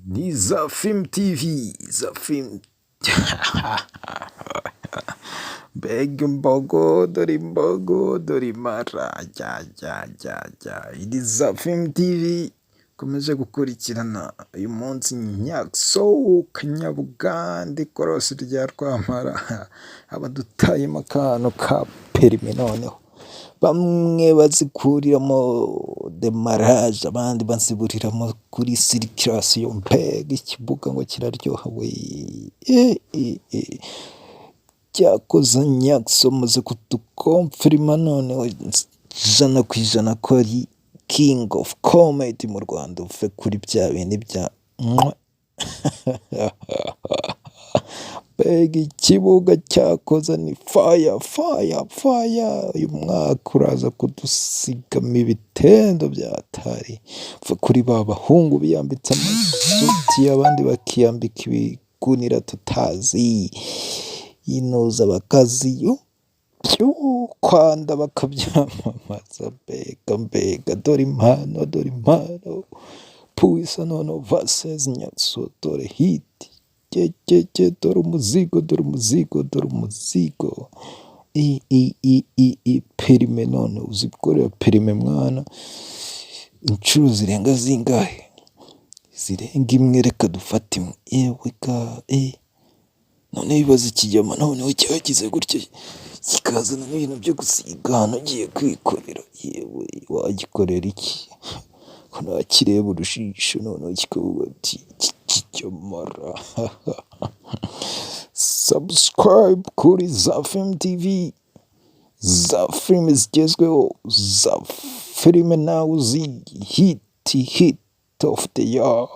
Ni za film TV, za film. Mbega imbogo dore imara jya iri za film TV komeje gukurikirana uyu munsi Nyakso Kanyabugande korosi rya Rwampara abadutayemo akantu ka perime noneho bamwe bazikuriramo demarage abandi baziburiramo kuri circulation mbega ikibuga ngo kiraryoha we cyakoze Nyakso maze kudukomfirima noneho ijana ku ijana ko ari king of comedy mu Rwanda uve kuri bya bindi bya mbega ikibuga cyakoze ni fire uyu mwaka uraza kudusigamo ibitendo bya tari uve kuri ba bahungu biyambitse amasuti abandi bakiyambika ibigunira tutazi inoza bakazi kwanda bakabyamamaza mbega dore impano puisa nono versus Nyakso dore hit dore umuzigo perime none uzikorera perime mwana inshuro zirenga zingahe zirenga imwe reka dufate imwe yewe ga none bibaza ikijyama noneho cyagize gutya kikazana n'ibintu byo gusigana ugiye kwikorera yewe wagikorera iki ko nakireba urushisho noneho kikavuga ati kijyamara subscribe kuri za film TV za film zigezweho za filime nawe uzi hit of the year.